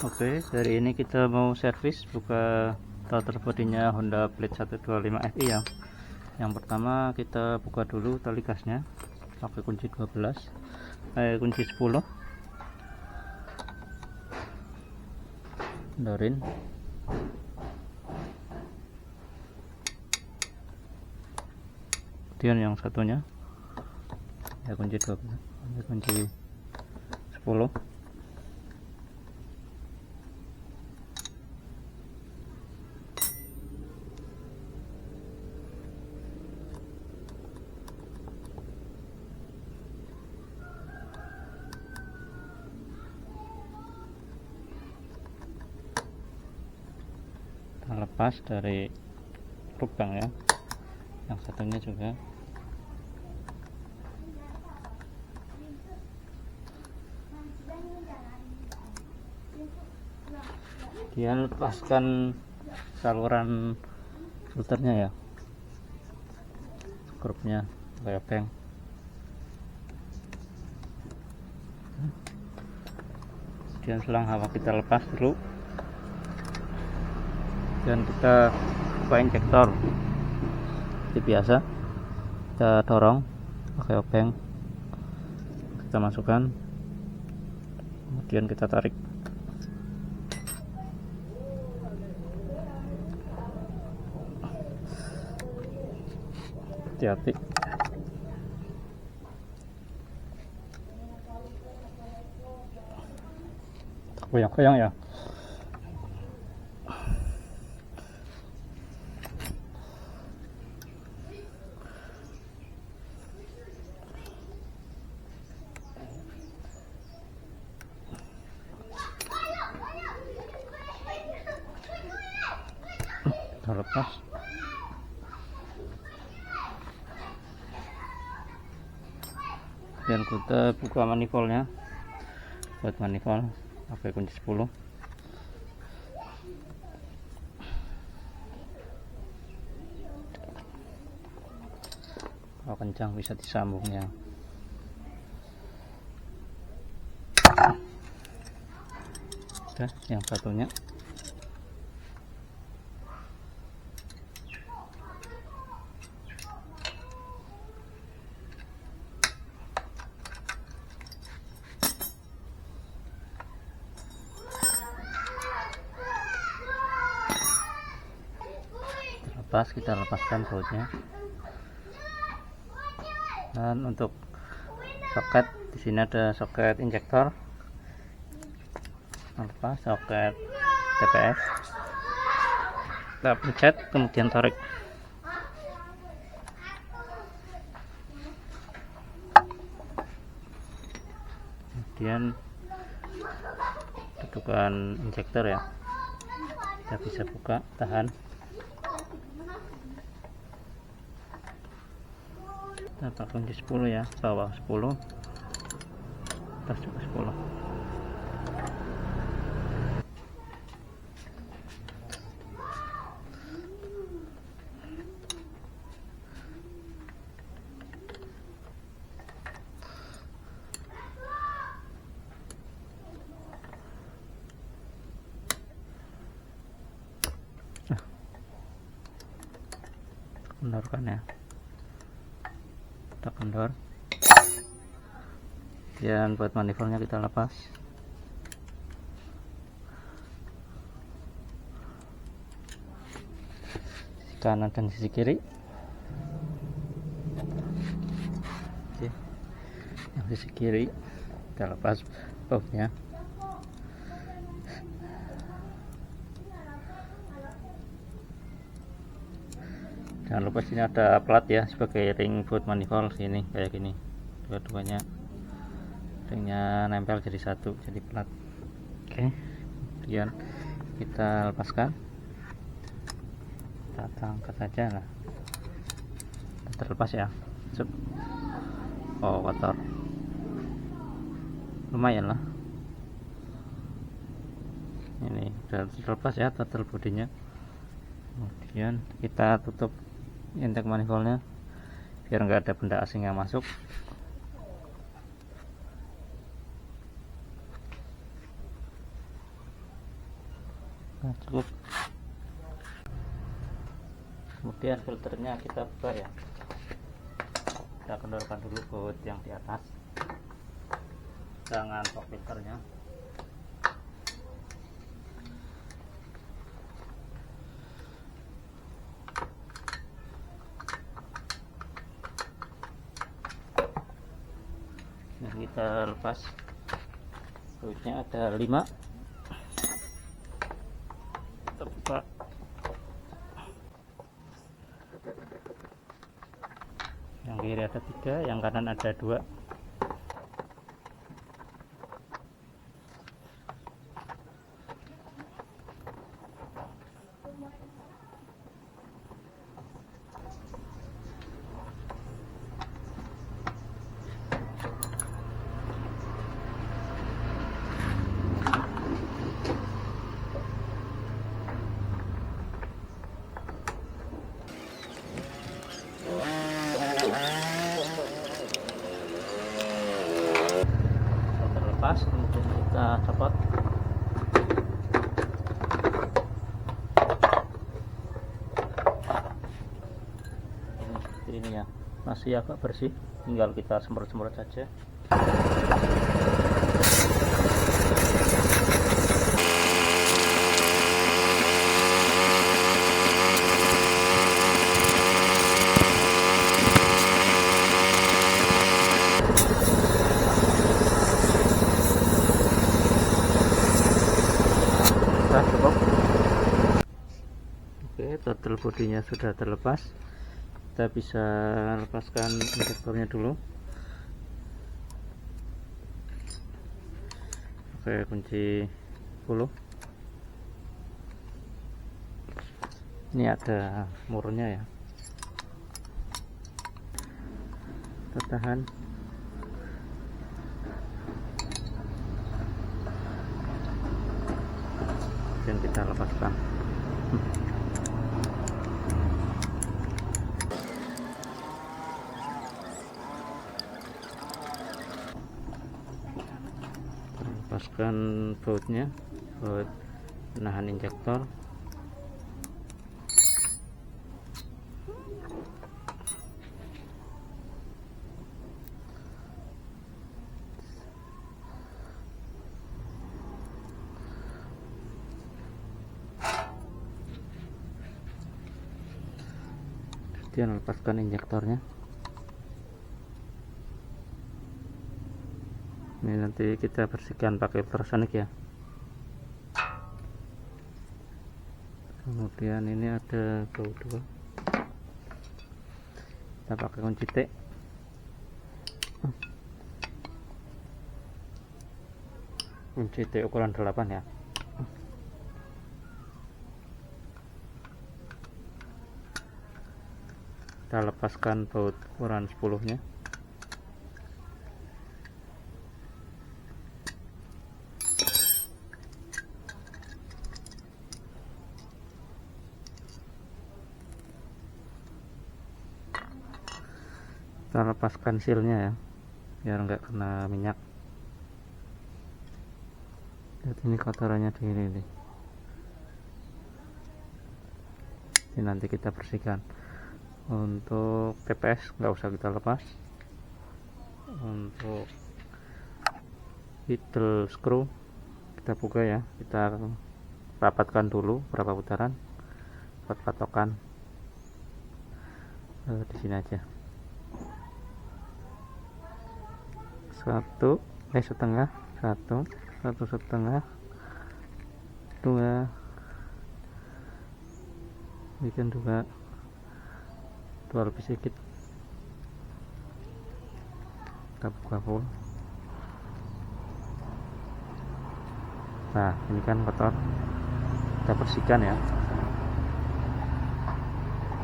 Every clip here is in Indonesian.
Oke, hari ini kita mau servis buka starter bodinya Honda Blade 125 Fi ya. Yang pertama kita buka dulu tali gasnya pakai kunci 12, kunci 10. Dorin. Kemudian yang satunya ya kunci 12, kunci 10. Lepas dari lubang ya, yang satunya juga dia lepaskan saluran filternya ya, skrupnya lempeng. Kemudian selang hawa kita lepas dulu dan kita buka injektor seperti biasa. Kita dorong pakai obeng, kita masukkan, kemudian kita tarik. Hati-hati. Goyang-goyang ya. Lepas. Dan kita buka manifoldnya. Buat manifold pakai kunci 10. Kalau kencang bisa disambungnya. Udah, yang satunya. Lepas, kita lepaskan bautnya. Dan untuk soket, di sini ada soket injektor, lepas soket TPS, kita pencet kemudian tarik. Kemudian dudukan injektor ya, kita bisa buka, tahan. Kita pakai kunci 10 ya, bawah 10, atas juga 10. Kendorkan ya, kita kendor. Dan buat manifoldnya kita lepas. Sisi kanan dan sisi kiri. Oke. Yang sisi kiri kita lepas bautnya. Jangan lupa sini ada plat ya sebagai ring buat manifold, sini kayak gini, dua-duanya ringnya nempel jadi satu, jadi plat. Oke, kemudian kita lepaskan, kita angkat saja lah, terlepas ya. Oh, kotor, lumayan lah. Ini udah terlepas ya total bodinya. Kemudian kita tutup intake manifoldnya biar nggak ada benda asing yang masuk. Nah, cukup. Kemudian filternya kita buka ya, kita kendorkan dulu baut yang di atas, jangan top filternya. Nah, kita lepas bautnya, ada 5, kita buka. Yang kiri ada 3, yang kanan ada 2. Terlepas, kemudian kita copot. Ini seperti ini ya, masih agak bersih, tinggal kita semprot-semprot saja. Cukup. Oke, total bodinya sudah terlepas. Kita bisa lepaskan injektornya dulu. Oke, kunci 10. Ini ada murnya ya, tertahan. Dan kita lepaskan. Lepaskan bautnya, baut penahan injektor. Kemudian lepaskan injektornya. Ini nanti kita bersihkan pakai ultrasonic ya. Kemudian ini ada baut 2, kita pakai kunci T. Kunci T ukuran 8 ya. Kita lepaskan baut ukuran 10 nya. Kita lepaskan sealnya ya, biar nggak kena minyak. Lihat ini kotorannya di ini. Ini nanti kita bersihkan. Untuk TPS nggak usah kita lepas. Untuk idle screw kita buka ya, kita rapatkan dulu berapa putaran buat patokan. Di sini aja. 1 setengah, 1 setengah, 2, bikin 2 lebih sedikit. Kita buka full. Nah, ini kan kotor, kita bersihkan ya.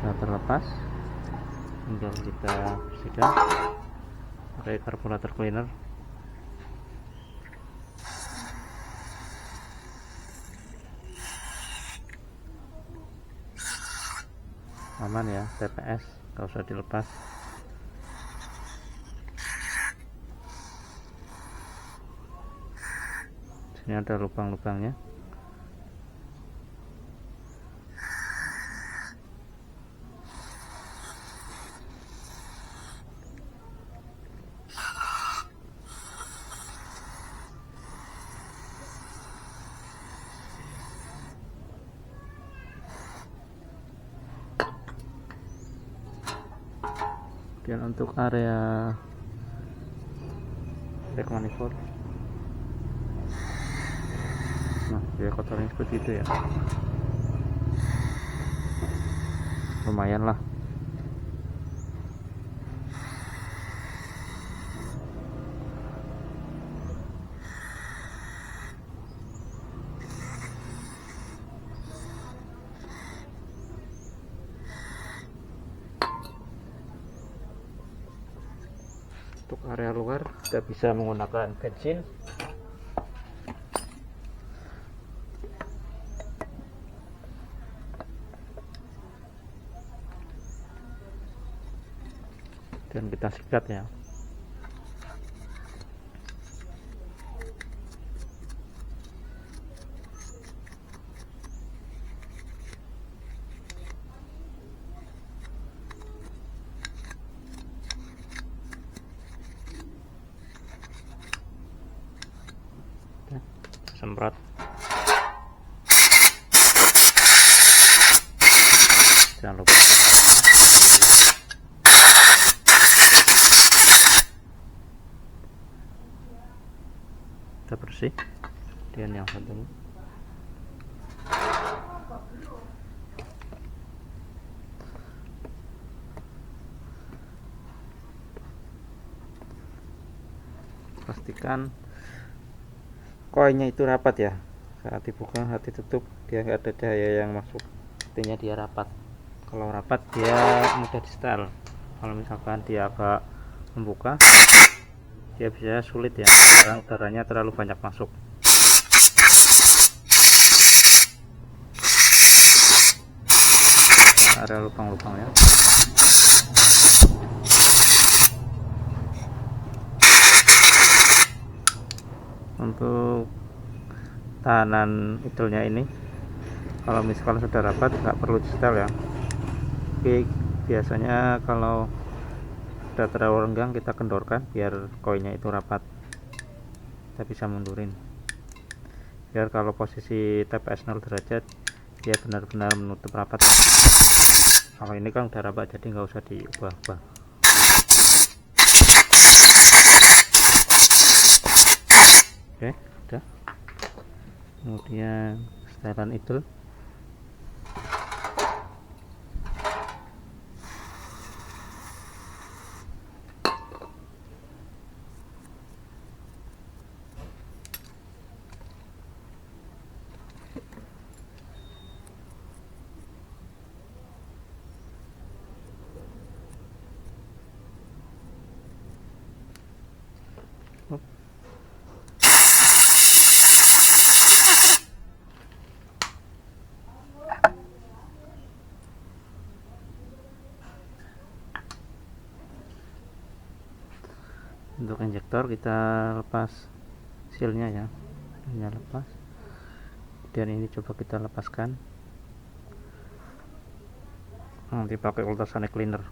Sudah terlepas, tinggal kita bersihkan pakai karburator cleaner. Aman ya, TPS nggak usah dilepas. Sini ada lubang-lubangnya. Dan untuk area back manifold, nah dia kotornya seperti itu ya, lumayan lah. Untuk area luar kita bisa menggunakan bensin, dan kita sikat ya. Semprot, jangan lupa kita bersih. Dan yang satu pastikan koinnya itu rapat ya, saat dibuka, saat ditutup dia nggak ada cahaya yang masuk, artinya dia rapat. Kalau rapat dia mudah di setel. Kalau misalkan dia agak membuka, dia bisa sulit ya, karena udaranya terlalu banyak masuk. Ada lubang-lubang ya. Untuk tahanan idolnya ini, kalau misalkan sudah rapat nggak perlu di setel ya. Oke, biasanya kalau sudah terlalu renggang kita kendorkan biar koinnya itu rapat. Kita bisa mundurin biar kalau posisi TPS 0 derajat dia benar-benar menutup rapat. Kalau ini kan udah rapat jadi nggak usah diubah-ubah. Oke, udah. Kemudian setelan idol, untuk injektor kita lepas sealnya ya, ini lepas. Dan ini coba kita lepaskan, nanti pakai ultrasonic cleaner,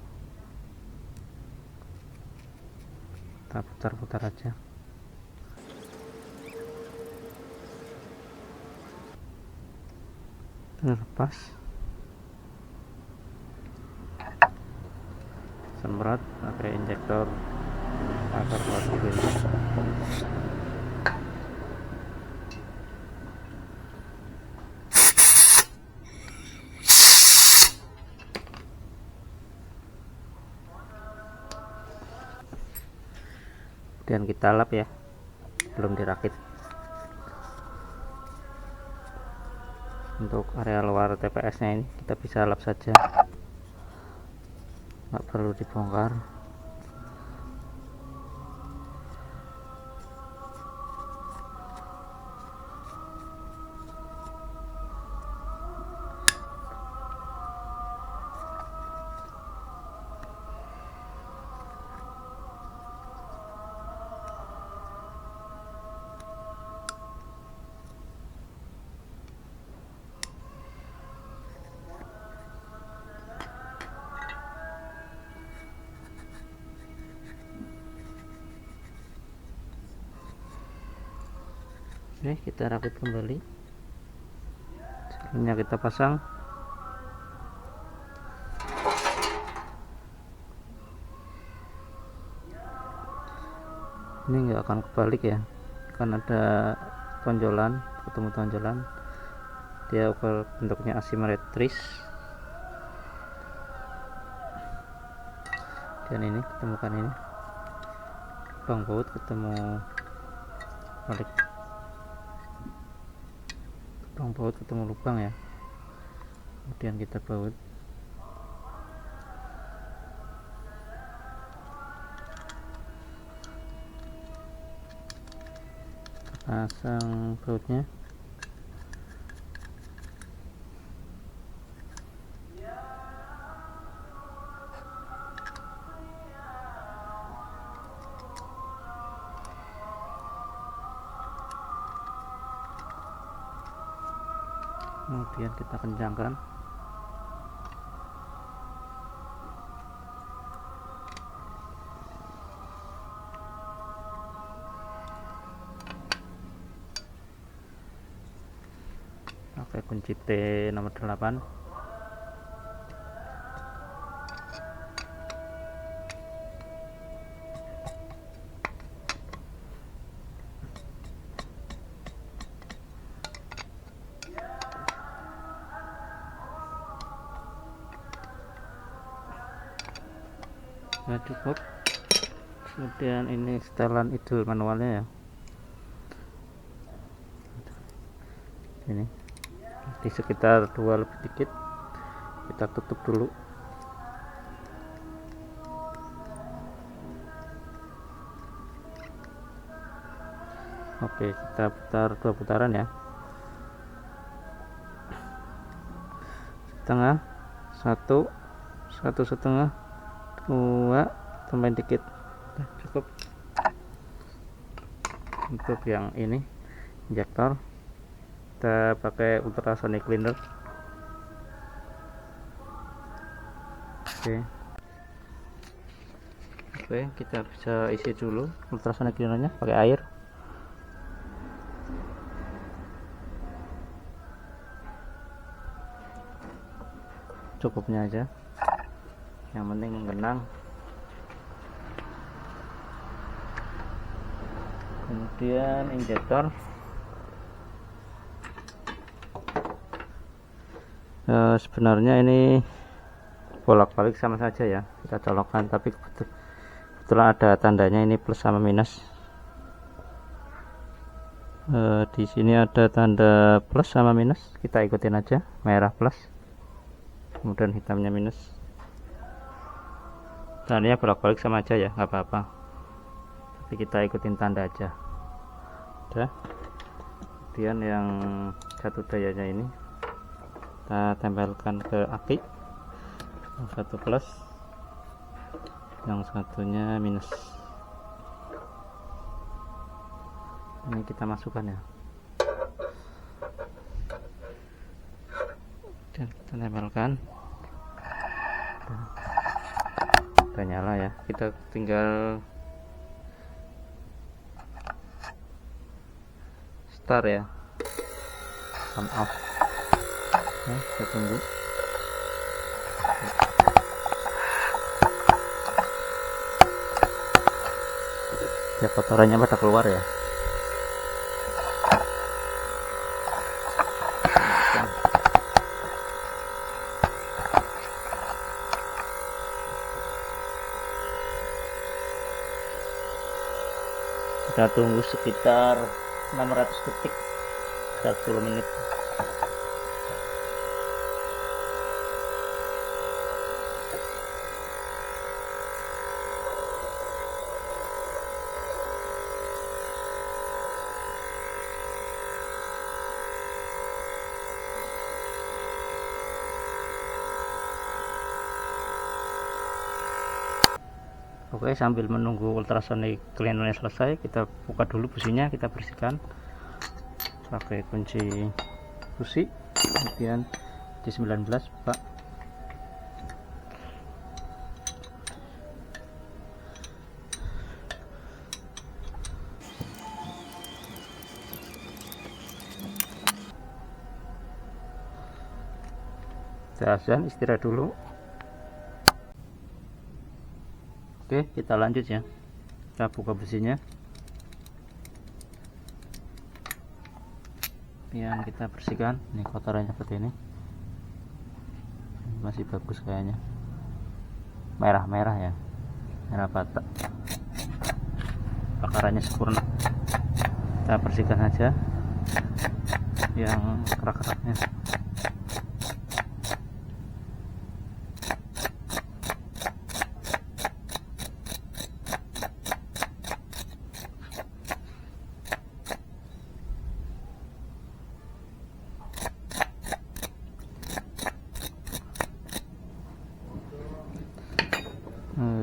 kita putar-putar aja. Lepas, semprot pakai injektor agar keluar dulu ya. Dan kita lap ya, belum dirakit. Untuk area luar TPS nya ini kita bisa lap saja, nggak perlu dibongkar. Oke, kita rakit kembali. Sebelumnya kita pasang. ini nggak akan kebalik ya, kan ada tonjolan, ketemu tonjolan, dia bentuknya asimetris. Dan ini ketemukan ini lubang baut ketemu balik, lubang baut ketemu lubang ya, kemudian kita baut. Pasang bautnya. Kemudian kita kencangkan. Pakai kunci T nomor 8. Nah, cukup. Kemudian ini setelan idul manualnya ya, ini di sekitar 2 lebih dikit, kita tutup dulu. Oke, kita putar 2 putaran ya, setengah, 1,5, 2, tambahin dikit. Nah, cukup. Untuk yang ini injektor kita pakai ultrasonic cleaner. Oke, kita bisa isi dulu ultrasonic cleanernya pakai air. Cukupnya aja, yang penting menggenang. Kemudian injektor, sebenarnya ini bolak-balik sama saja ya, kita colokkan, tapi kebetulan ada tandanya ini plus sama minus. Di sini ada tanda plus sama minus, kita ikutin aja, merah plus, kemudian hitamnya minus. Tandanya bolak-balik sama aja ya, nggak apa-apa, tapi kita ikutin tanda aja. Udah. Kemudian yang satu dayanya ini kita tempelkan ke aki, yang satu plus, yang satunya minus. Ini kita masukkan ya, dan kita tempelkan. Udah nyala ya, kita tinggal start ya, on off. Nah, kita tunggu. Ya, kotorannya pada keluar ya. Kita tunggu sekitar 600 detik, sekitar 10 menit. Oke, sambil menunggu ultrasonic cleanernya selesai, kita buka dulu businya, kita bersihkan pakai kunci busi, kemudian J19 buka. Azan, istirahat dulu. Oke, kita lanjut ya, kita buka businya. Kemudian kita bersihkan. Ini kotorannya seperti ini, masih bagus kayaknya, merah-merah ya, merah bata, bakarannya sempurna. Kita bersihkan saja yang kerak-keraknya.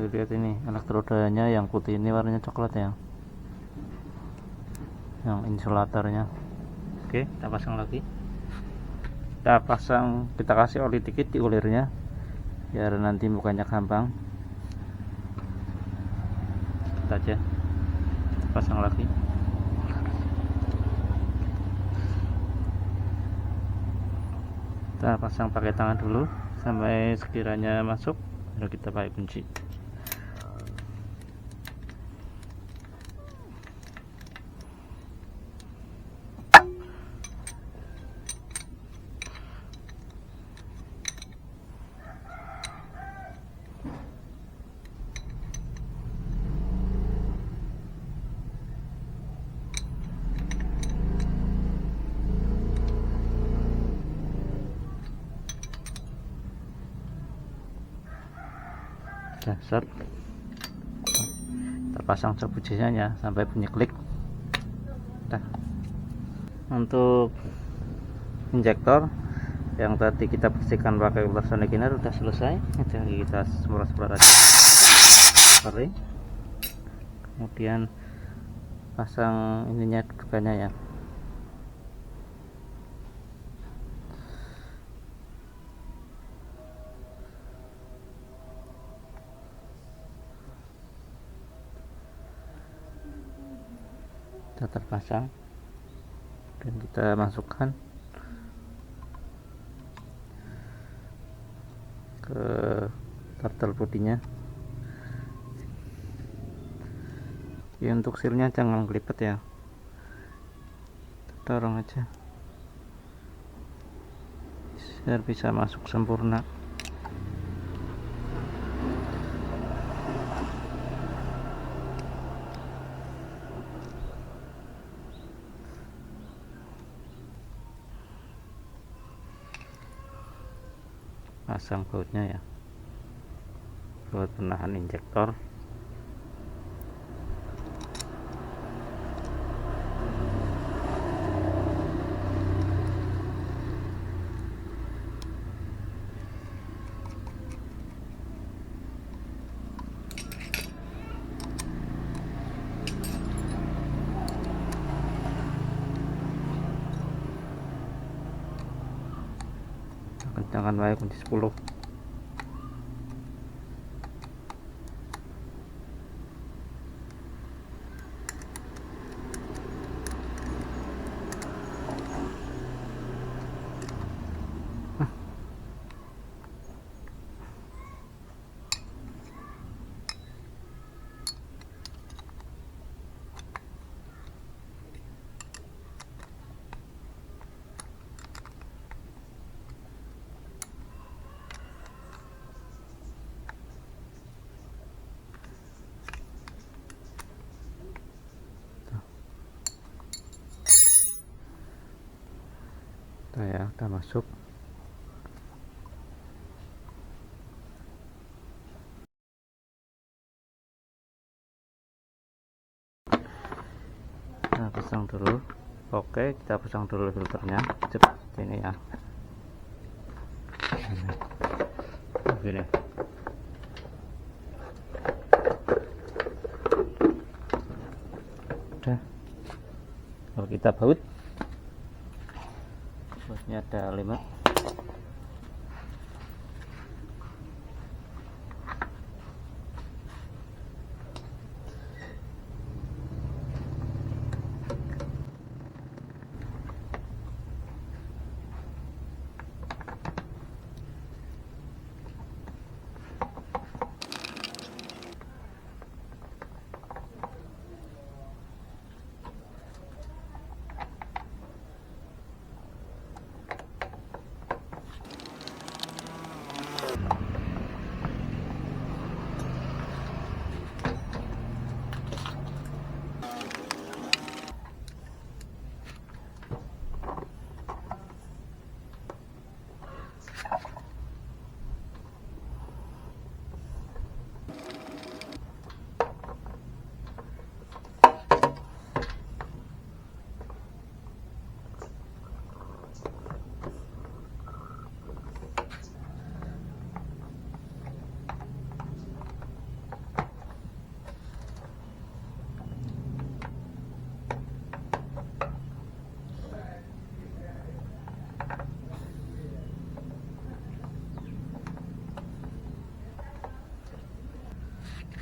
Lihat ini elektrodanya, yang putih ini warnanya coklat ya, yang insulatornya. Oke, kita pasang lagi. Kita kasih oli dikit di ulirnya biar nanti mukanya gampang. Kita aja pasang lagi. Kita pasang pakai tangan dulu sampai sekiranya masuk, baru kita pakai kunci. Set, kita pasang subwoofernya sampai bunyi klik. Nah, untuk injektor yang tadi kita bersihkan pakai ultrasonic cleaner udah selesai. Jadi kita semprot-semprot aja kering. Kemudian pasang ininya, dudukannya ya. Sudah terpasang dan kita masukkan ke turtle bodinya. Ya, untuk silnya jangan kelipet ya, dorong aja biar bisa masuk sempurna. Pasang bautnya ya, baut penahan injektor. Kencangkan wae kunci 10. Ya, udah masuk. Nah, pasang dulu. Oke, kita pasang dulu filternya seperti ini ya. Begini. Udah, kalau kita baut, bautnya ada 5.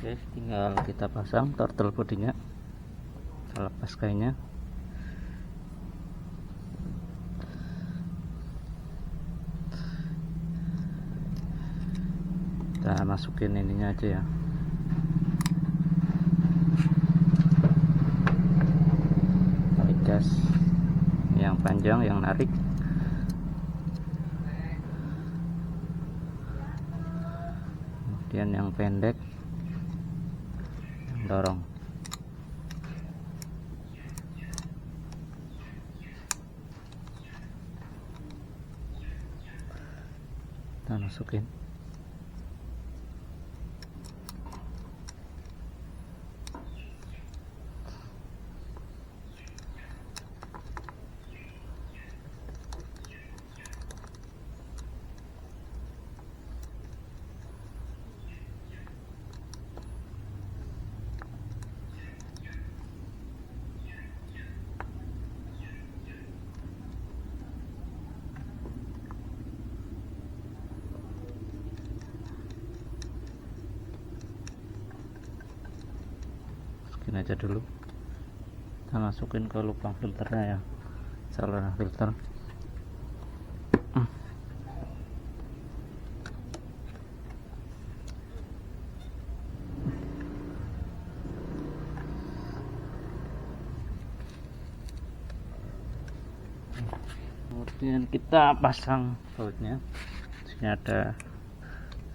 Oke, tinggal kita pasang turtle bodinya, kita lepas kainnya. Kita masukin ininya aja ya, tali gas yang panjang yang narik, kemudian yang pendek yang dorong. Kita masukin. Masukin aja dulu, kita masukin ke lubang filternya ya, saluran filter. Kemudian kita pasang bautnya. Sini ada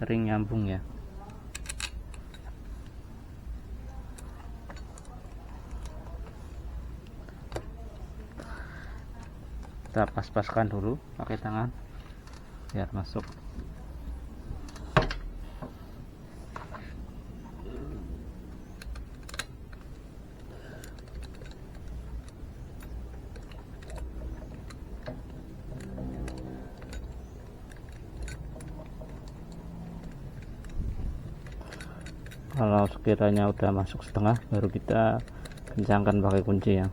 ring nyambung ya. Kita pas-paskan dulu pakai tangan biar masuk. Kalau sekiranya udah masuk setengah, baru kita kencangkan pakai kunci ya.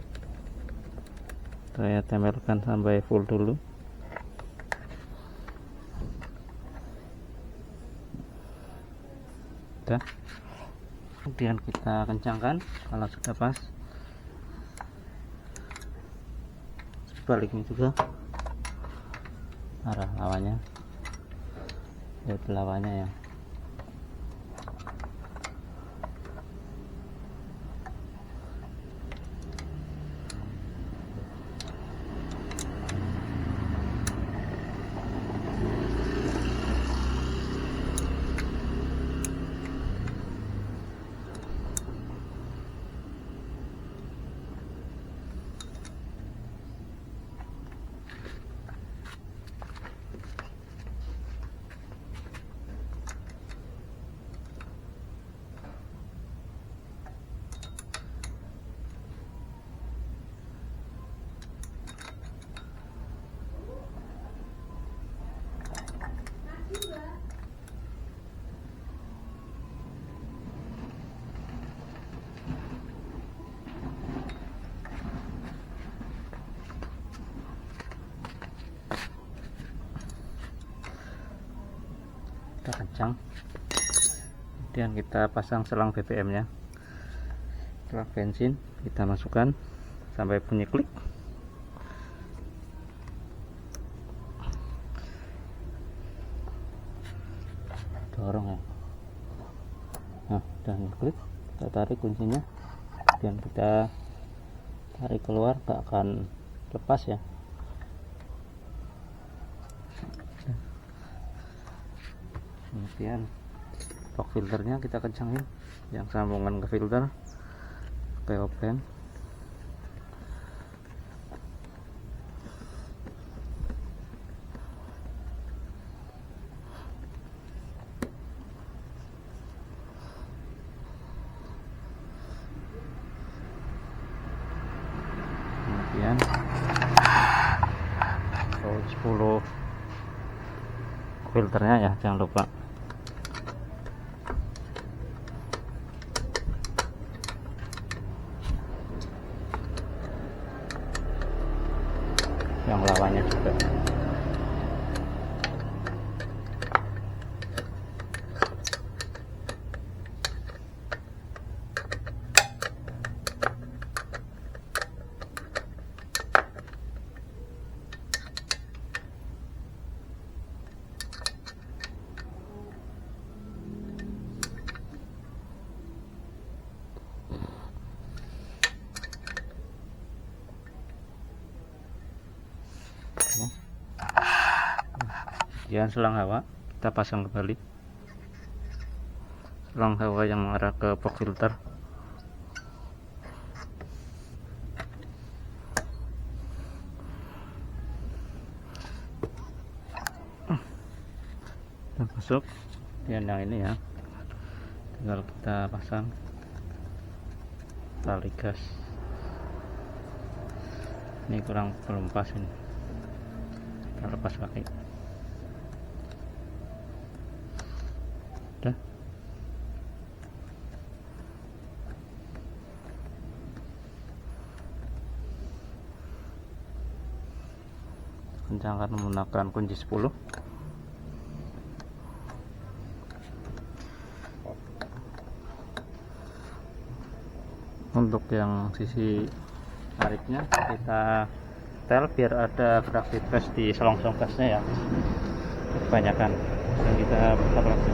Saya tempelkan sampai full dulu. Udah. Kemudian kita kencangkan kalau sudah pas. Sebaliknya juga arah lawannya, lawannya ya. Kita kencang, kemudian kita pasang selang BBM nya, selang bensin kita masukkan sampai bunyi klik. Dorong ya, nah dan klik, kita tarik kuncinya, kemudian kita tarik keluar, gak akan lepas ya. Kemudian box filternya kita kencangin, yang sambungan ke filter pakai open. Kemudian 10 filternya ya, jangan lupa. Yang lawannya juga. kemudian selang hawa kita pasang kembali, selang hawa yang mengarah ke box filter. Kita masuk dan yang ini ya, tinggal kita pasang tali gas. Ini belum pas, ini kita lepas kaki. Udah. Kencangkan menggunakan kunci 10. Untuk yang sisi tariknya kita tel biar ada gerak bebas di selongsong gasnya ya, kebanyakan, dan kita putar lagi.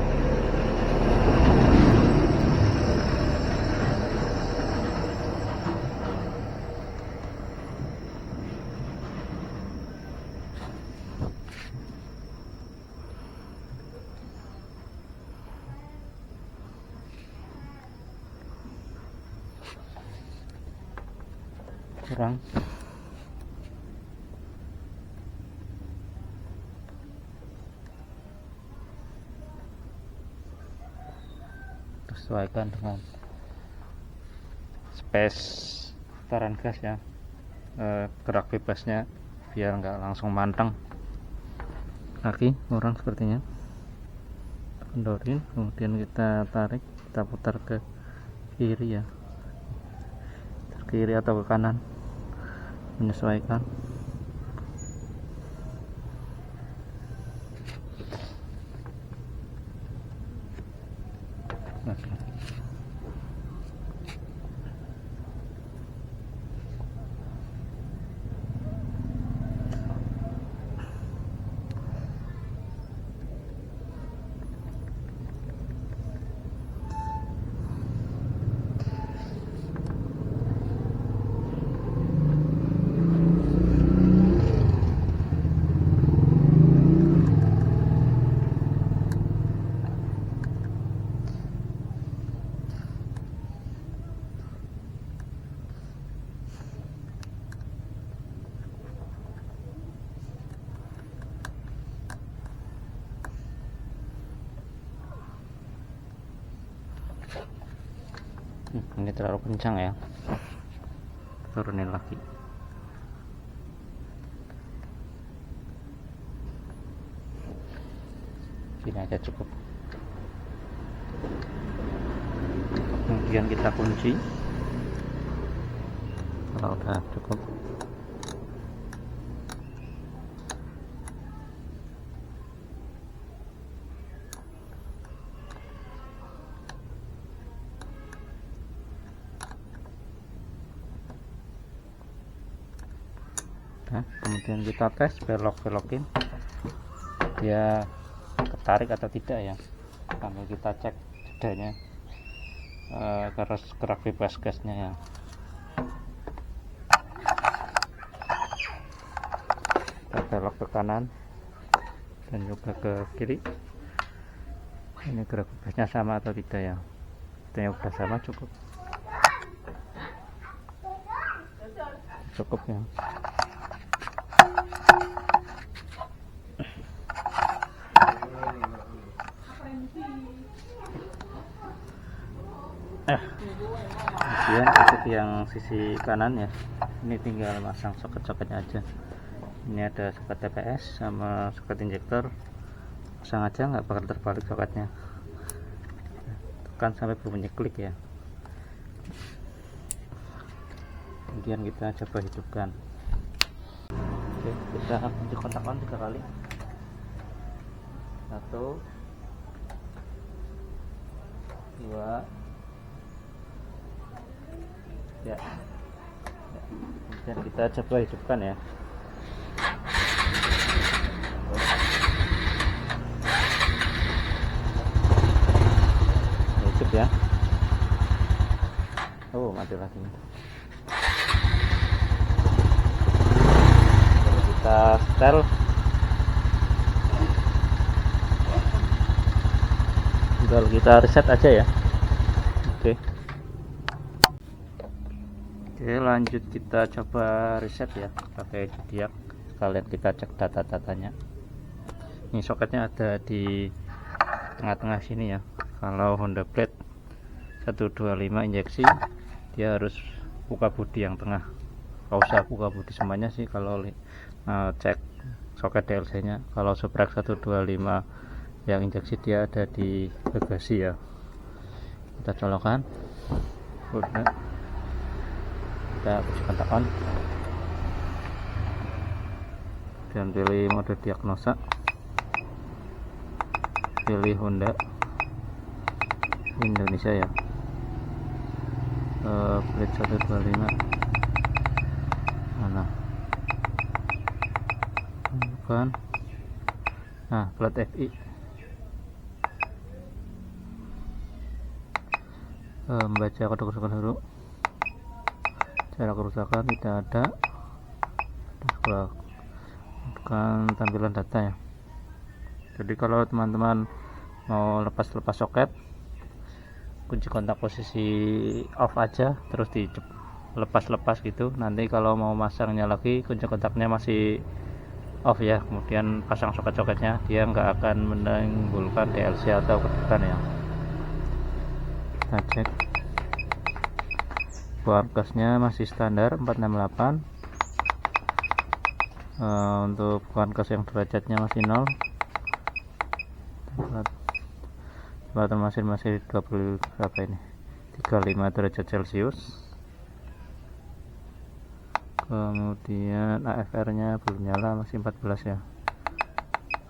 Kurang. Sesuaikan dengan space putaran gas ya, gerak bebasnya biar nggak langsung manteng. Kaki kurang sepertinya, kendorin, kemudian kita tarik, kita putar ke kiri ya, ke kiri atau ke kanan, menyesuaikan. Ini terlalu kencang ya, turunin lagi. Ini aja cukup. Kemudian kita kunci kalau udah cukup. Nah, kemudian kita tes belok-belokin dia ketarik atau tidak ya, sambil kita cek jedanya, gerak bebas gasnya ya. Kita belok ke kanan dan juga ke kiri, ini gerak bebasnya sama atau tidak ya. Yang udah sama cukup ya. Kemudian untuk yang sisi kanan ya, ini tinggal masang soket-soketnya aja. Ini ada soket TPS sama soket injektor, pasang aja, nggak bakal terbalik soketnya. Tekan sampai berbunyi klik ya. Kemudian kita coba hidupkan. Oke, kita kunci kontak on 3 kali. 1, 2, ya. Kemudian kita coba hidupkan ya. Hidup ya. Oh, mati lagi. Kita setel. tinggal kita reset aja ya. Oke. Oke, lanjut kita coba reset ya pakai zodiac. Sekalian kita cek data-datanya. Ini soketnya ada di tengah-tengah sini ya. Kalau Honda Blade 125 injeksi, dia harus buka bodi yang tengah. Gak usah buka bodi semuanya sih kalau cek soket DLC nya. Kalau Supra 125 yang injeksi, dia ada di bagasi ya. Kita colokkan, udah, kita kunci kontak on dan pilih mode diagnosa, pilih Honda Indonesia ya, Blade 125 mana, bukan, nah plat FI, membaca kode kerusakan dulu, cara kerusakan tidak ada, bukan tampilan data ya. Jadi kalau teman-teman mau lepas soket, kunci kontak posisi off aja, terus dilepas gitu. Nanti kalau mau masangnya lagi, kunci kontaknya masih off ya, kemudian pasang soket-soketnya, dia nggak akan menimbulkan DLC atau kedudukan ya. Kita cek buang gasnya masih standar 468. Untuk buang gas yang derajatnya masih 0, temperatur mesin masih 20 berapa ini, 35 derajat Celcius. Kemudian AFR nya belum nyala, masih 14 ya.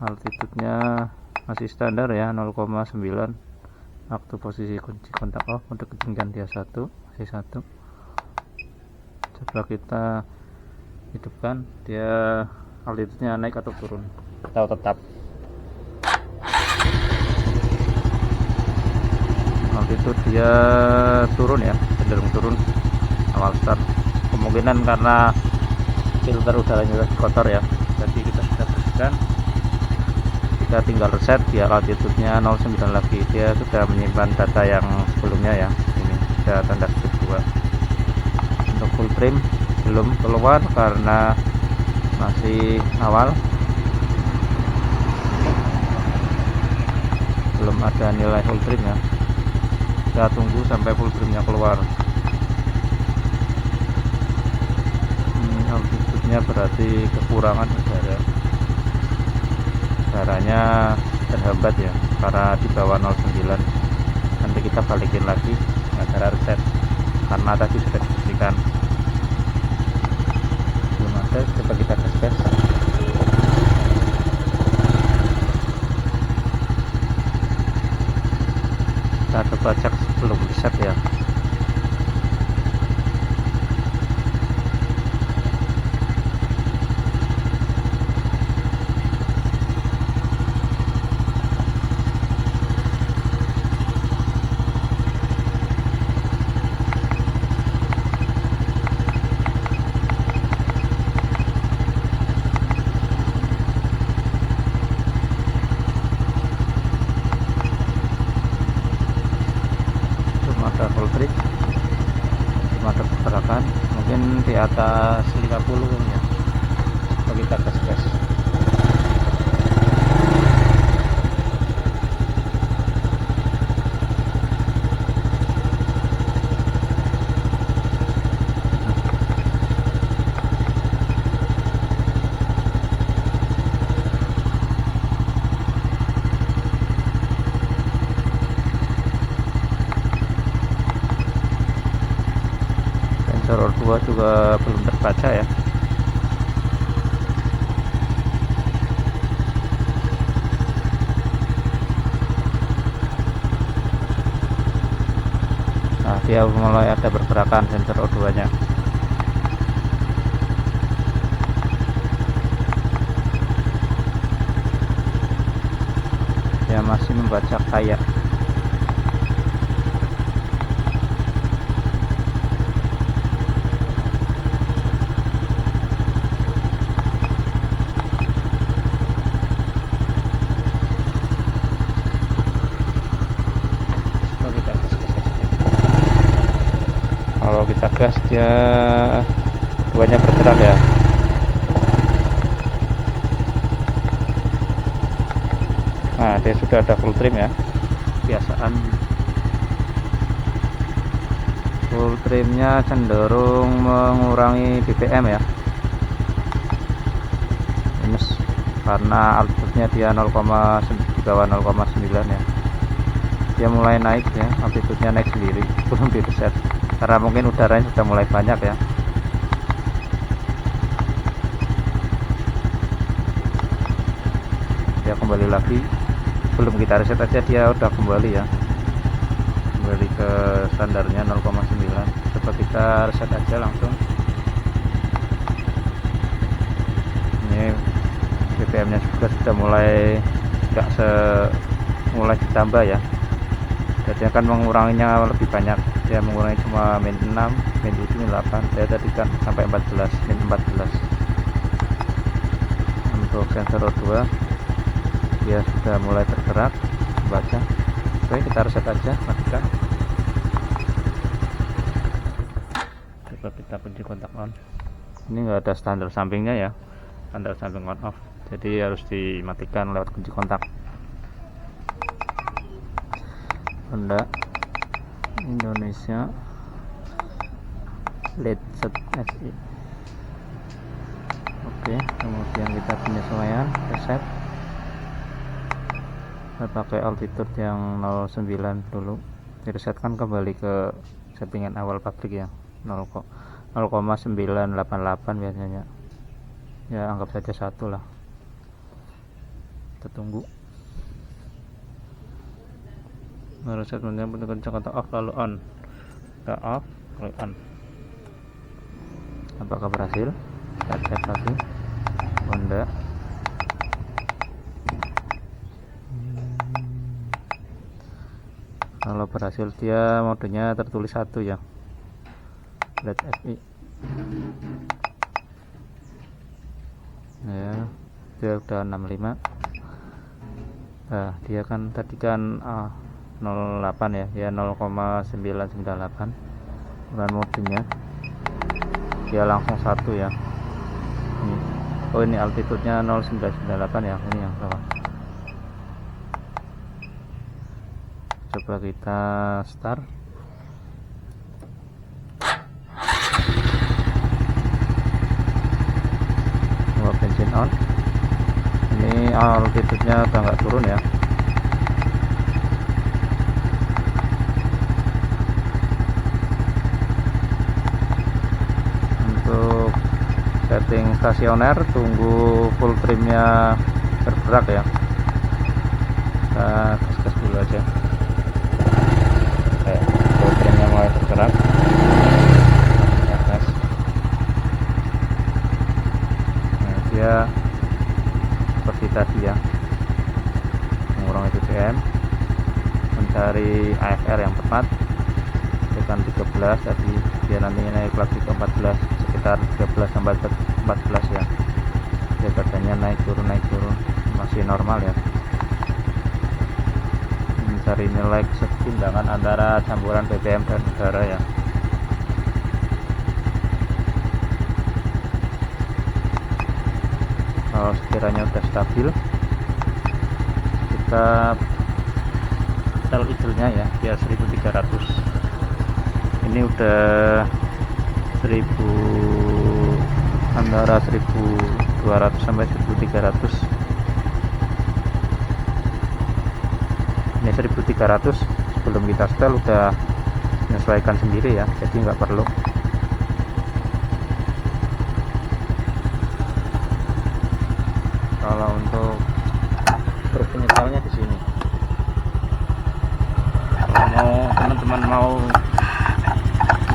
Altitude-nya masih standar ya, 0,9. Waktu posisi kunci kontak off, untuk ketinggian dia 1, masih 1. Coba kita hidupkan, dia altitude-nya naik atau turun atau tetap. Altitude dia turun ya, cenderung turun awal start. Kemungkinan karena filter udaranya lagi kotor ya. Jadi kita sudah bersihkan, kita tinggal reset biar altitude-nya 09 lagi. Dia sudah menyimpan data yang sebelumnya ya. Ini sudah tanda kutip 2. Untuk full trim belum keluar karena masih awal, belum ada nilai full trim ya. Kita tunggu sampai full trimnya keluar. Altitude-nya berarti kekurangan udara, udaranya terhambat ya karena di bawah 09. Nanti kita balikin lagi dengan cara reset karena tadi sudah dibersihkan. Belum ada, coba kita tes. Kita coba cek sebelum reset ya. Full trim, cuma ada pergerakan mungkin di atas 50 ya. Kalau kita tes. Sensor 2 juga belum terbaca ya. Nah, dia mulai ada pergerakan sensor O2 nya. Dia masih membaca kayak. gas dia duanya bergerak ya. Nah, dia sudah ada full trim ya. Kebiasaan full trimnya cenderung mengurangi BPM ya, minus, karena altitude-nya dia 0, di bawah 0,9 ya. Dia mulai naik ya, altitude-nya naik sendiri, belum di reset karena mungkin udaranya sudah mulai banyak ya. Dia kembali lagi, belum kita reset aja dia udah kembali ya, kembali ke standarnya 0,9. Coba kita reset aja langsung. Ini BPM nya juga sudah mulai mulai ditambah ya, jadi akan menguranginya lebih banyak ya, mengurangi cuma min 6, min 7, min 8. Saya tadi kan sampai 14, min 14. Untuk sensor O2 dia sudah mulai tergerak, baca. Oke, kita reset aja, matikan. Coba kita kunci kontak on. Ini nggak ada standar sampingnya ya, standar samping on off, jadi harus dimatikan lewat kunci kontak. Honda Indonesia LED Set SI. Oke, kemudian kita penyesuaian reset. Saya pakai altitude yang 09 dulu, diresetkan kembali ke settingan awal pabrik ya, 0,988 biasanya ya, anggap saja 1 lah. Kita tunggu. Mereset kemudian kencang kontak off lalu on, kita off lalu on. Apakah berhasil? Kita cek lagi. Honda kalau berhasil, dia modenya tertulis 1 ya, LED SI ya, dia udah 65. Nah, dia kan tadi kan 08 ya, ya 0,998. dan modenya dia langsung 1 ya. Ini. Oh, ini altitude-nya 0998 ya, ini yang salah. Coba kita start. Bensin on. Ini altitude-nya udah nggak turun ya. Untuk setting stasioner, tunggu full trimnya bergerak ya. Kita gas dulu aja. Full trimnya mulai bergerak. Dia seperti tadi ya, mengurangi BPM, mencari AFR yang tepat. Tekan 13 tadi, dia nanti naik lagi ke 14, sekitar 13 sampai 14 ya. Dia badannya naik turun masih normal ya. Mencari nilai keseimbangan antara campuran BPM dan udara ya. Kalau sekiranya udah stabil, kita tel idle-nya ya, dia 1300. Ini udah 1000, antara 1200 sampai 1300. Ini 1300, sebelum kita setel udah menyesuaikan sendiri ya, jadi nggak perlu. Kalau untuk truk penyetelnya di sini. Kalau teman-teman mau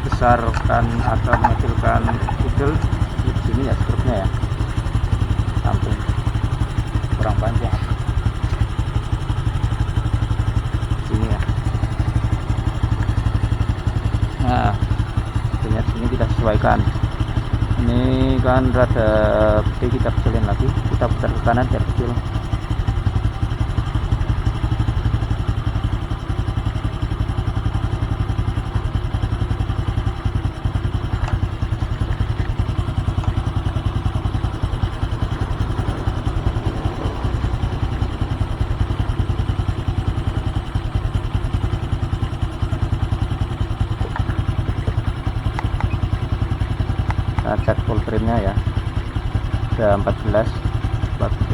besarkan atau mengecilkan idle, di sini ya struknya ya, samping kurang panjang. Sini ya. Nah, di sini kita sesuaikan. Ini kan rada gede, kita kecilin lagi, kita putar ke kanan biar kecil. cek full trimnya ya, udah 14,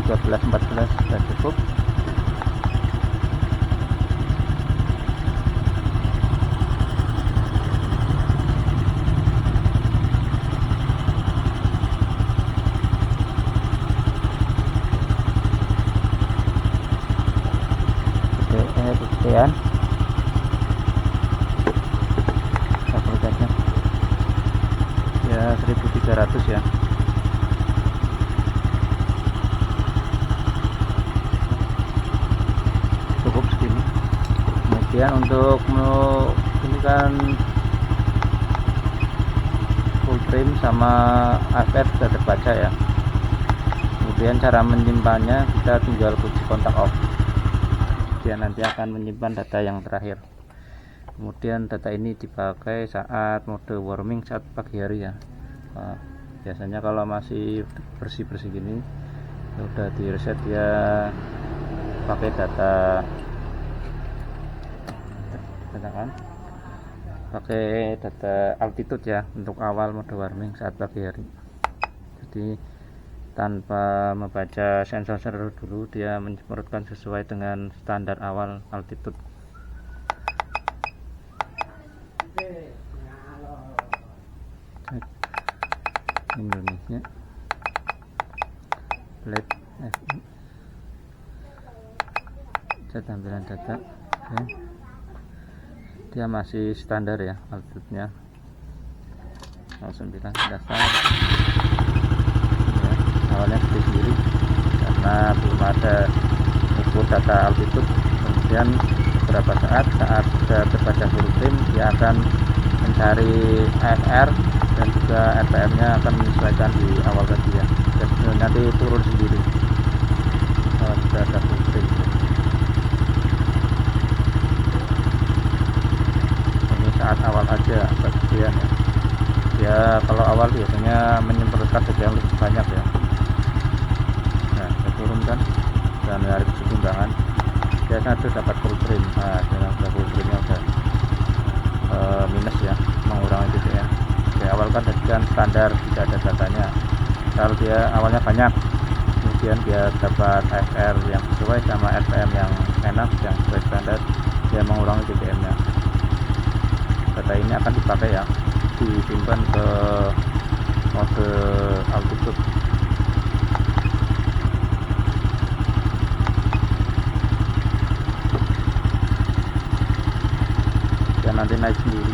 13, 14 sudah cukup. Sekian aplikasinya ya 1300 ya. Cukup segini. Kemudian untuk ini kan full trim sama AFR sudah terbaca ya. Kemudian cara menyimpannya kita tinggal kunci kontak off, dia nanti akan menyimpan data yang terakhir. Kemudian data ini dipakai saat mode warming saat pagi hari ya. Nah, biasanya kalau masih bersih-bersih gini ya udah di reset, dia pakai data kan, pakai data altitude ya untuk awal mode warming saat pagi hari. Jadi tanpa membaca sensor dulu, dia menyemprotkan sesuai dengan standar awal altitude. Indonesia plate FI, saya tampilan data. Oke. Dia masih standar ya altitude-nya 09, daftar ya, awalnya sendiri karena belum ada input data altitude. Kemudian beberapa saat sudah terbaca full trim, dia akan mencari AFR dan juga RPM nya akan menyesuaikan di awal tadi ya, dan nanti turun sendiri kalau sudah ada full trim. Ini saat awal aja bagian ya. Ya kalau awal biasanya menyemprotkan yang lebih banyak ya. Nah, saya turunkan dan menarik keseimbangan. Biasanya itu dapat full trim. Nah, dengan full trimnya udah minus ya, mengurangi gitu ya. Di awal kan dengan standar tidak ada datanya. Kalau dia awalnya banyak, kemudian dia dapat FR yang sesuai sama RPM yang enak, yang sesuai standar, dia mengurangi DPM nya. Data ini akan dipakai ya, disimpan ke mode altitude. Dan nanti naik sendiri.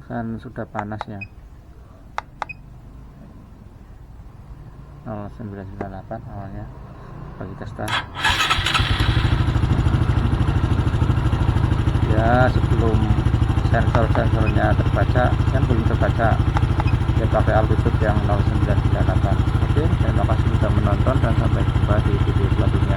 Kan sudah panas ya, 0998 awalnya bagi testan ya. Sebelum sensor-sensornya terbaca, kan belum terbaca, dia pakai altitude yang 0998. Oke, terima kasih sudah menonton dan sampai jumpa di video selanjutnya.